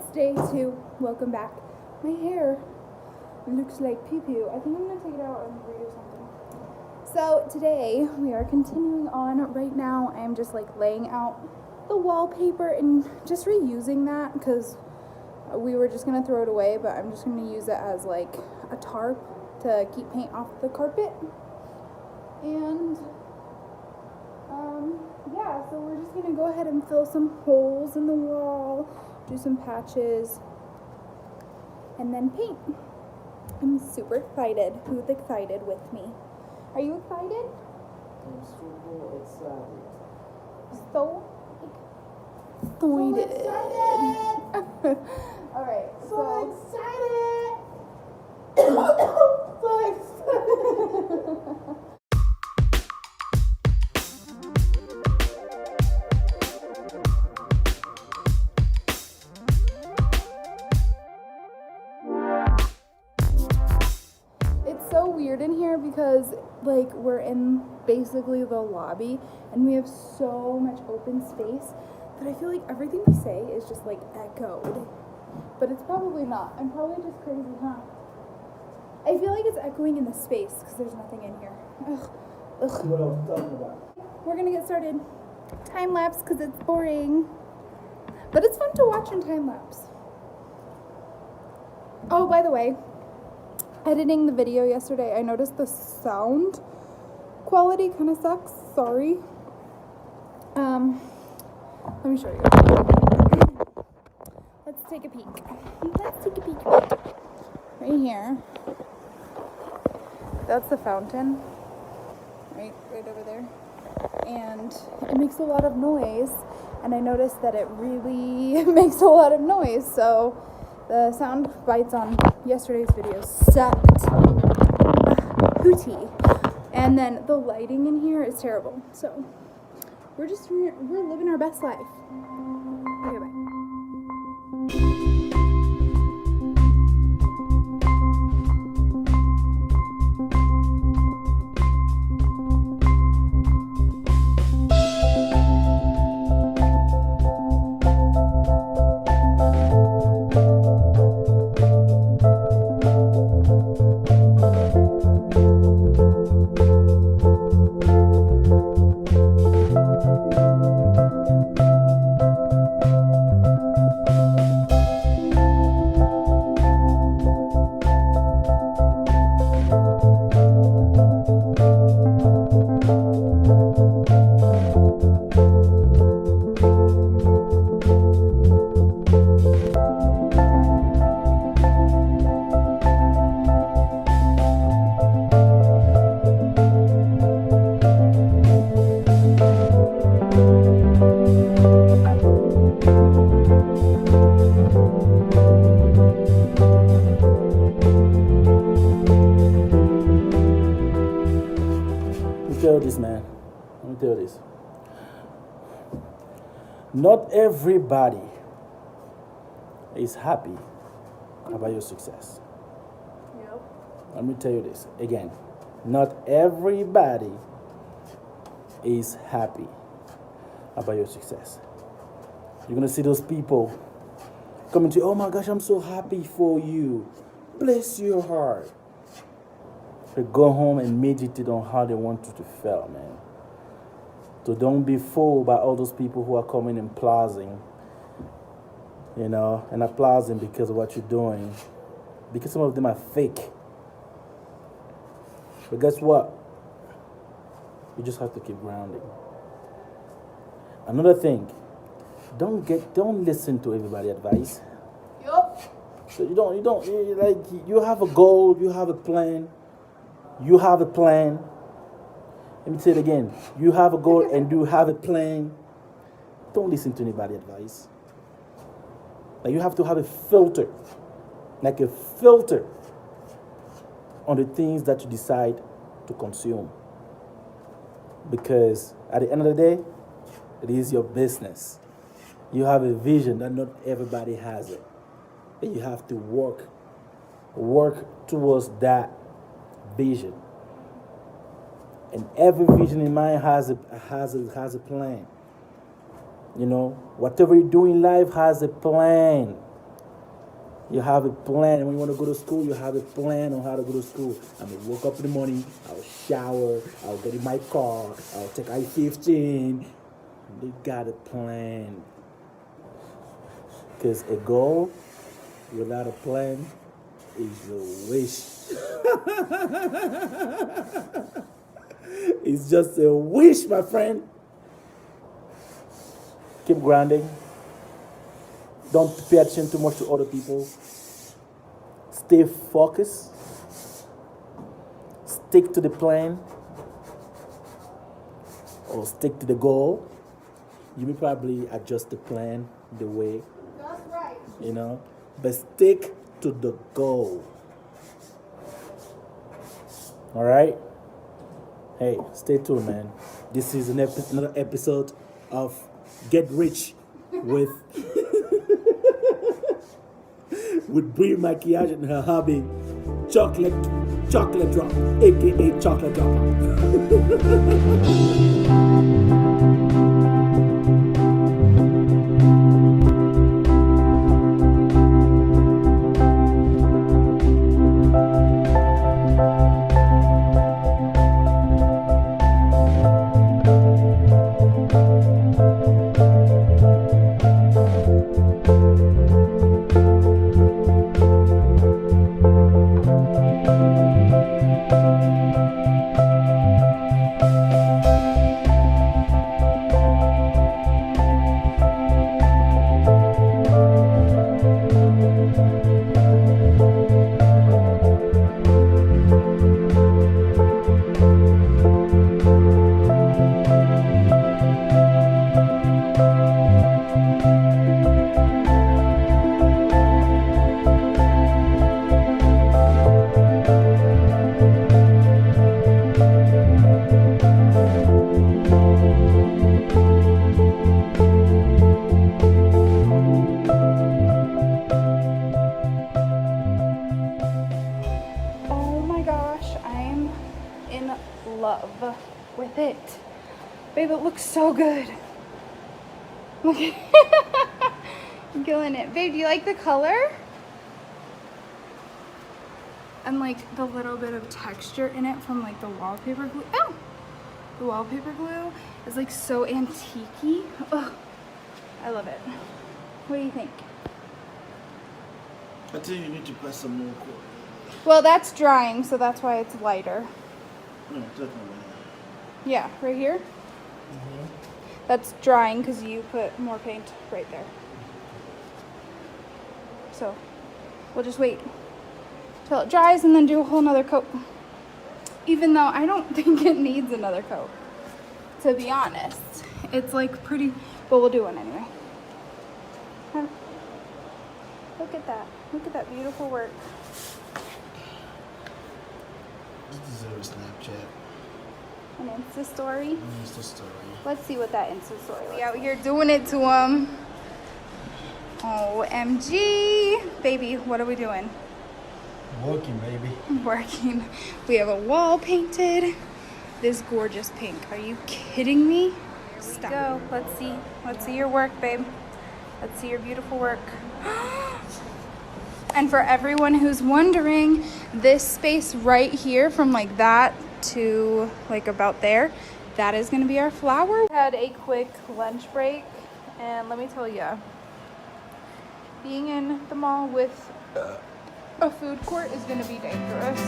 It's day 2. Welcome back. My hair looks like poo-poo. I think I'm going to take it out and read or something. So today we are continuing on. Right now I'm just like laying out the wallpaper and just reusing that because we were just going to throw it away, but I'm just going to use it as like a tarp to keep paint off the carpet. And yeah, so we're just going to go ahead and fill some holes in the wall, do some patches, and then paint. I'm super excited. Who's excited with me? Are you excited? I'm super excited. So excited. Alright, so excited. So excited. It's so weird in here because like we're in basically the lobby and we have so much open space that I feel like everything we say is just like echoed. But it's probably not. I'm probably just crazy, huh? I feel like it's echoing in the space because there's nothing in here. Ugh. What I'm talking about. We're gonna get started. Time lapse because it's boring. But it's fun to watch in time lapse. Oh, by the way, editing the video yesterday, I noticed the sound quality kind of sucks. Sorry. Let me show you. Let's take a peek. Right here. That's the fountain. Right over there. And it makes a lot of noise. And I noticed that it really makes a lot of noise. So the sound bites on yesterday's video sucked. Hootie. And then the lighting in here is terrible. So we're living our best life. Okay, bye. Let me tell you this. Not everybody is happy about your success. Yep. Let me tell you this again. Not everybody is happy about your success. You're going to see those people coming to you, oh my gosh, I'm so happy for you. Bless your heart. They go home and meditate on how they want you to feel, man. So don't be fooled by all those people who are coming and applauding, and applauding because of what you're doing. Because some of them are fake. But guess what? You just have to keep grounding. Another thing, don't listen to everybody's advice. Yup. So you have a goal, you have a plan. You have a plan. Let me say it again. You have a goal and you have a plan. Don't listen to anybody's advice. Like you have to have a filter. Like a filter on the things that you decide to consume. Because at the end of the day, it is your business. You have a vision that not everybody has it. And you have to work towards that vision. And every vision in mind has a plan. You know, whatever you do in life has a plan. You have a plan. When you want to go to school, you have a plan on how to go to school. I'm going to wake up in the morning, I'll shower, I'll get in my car, I'll take I-15. You got a plan. Because a goal without a plan is a wish. It's just a wish, my friend. Keep grinding. Don't pay attention too much to other people. Stay focused. Stick to the plan. Or stick to the goal. You may probably adjust the plan, the way. That's right. You know, but stick to the goal. All right? Hey, stay tuned, man. This is another episode of Get Rich with with Brie Maquillage and her hobby, Chocolate Drop, aka Chocolate Drop. love with it. Babe, it looks so good. Look at I'm killing it. Babe, do you like the color? And like the little bit of texture in it from like the wallpaper glue. Oh! The wallpaper glue is like so antique-y. Oh, I love it. What do you think? I think you need to press some more cord. Well, that's drying, so that's why it's lighter. No, definitely. Yeah, right here. Mm-hmm. That's drying because you put more paint right there. So we'll just wait till it dries and then do a whole nother coat. Even though I don't think it needs another coat, to be honest. It's like pretty, but we'll do one anyway. Huh? Look at that. Look at that beautiful work. This deserves Snapchat. An Insta story. Insta story. Let's see what that Insta story is. We out here doing it to him. OMG. Baby, what are we doing? Working, baby. Working. We have a wall painted. This gorgeous pink. Are you kidding me? Stop. Go. Let's see. Let's see your work, babe. Let's see your beautiful work. And for everyone who's wondering, this space right here from like that to like about there, that is going to be our flower. We had a quick lunch break, and let me tell you, being in the mall with a food court is going to be dangerous.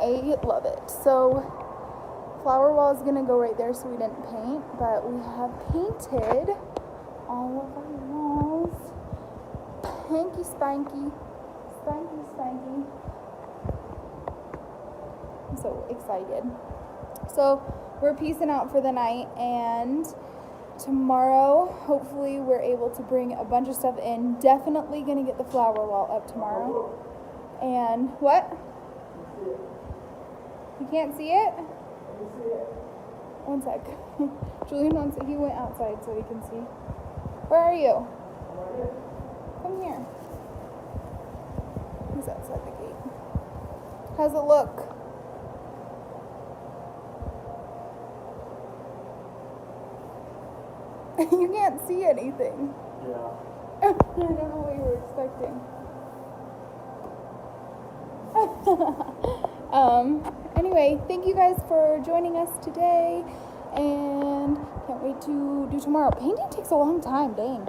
I love it. So flower wall is gonna go right there, so we didn't paint, but we have painted all of our walls. Hanky spanky, spanky. I'm so excited. So we're peacing out for the night, and tomorrow, hopefully, we're able to bring a bunch of stuff in. Definitely gonna get the flower wall up tomorrow. And what? You can't see it? One sec. Julian he went outside so he can see. Where are you? Come here. He's outside the gate. How's it look? You can't see anything. Yeah. I don't know what you were expecting. Anyway, thank you guys for joining us today, and can't wait to do tomorrow. Painting takes a long time, dang.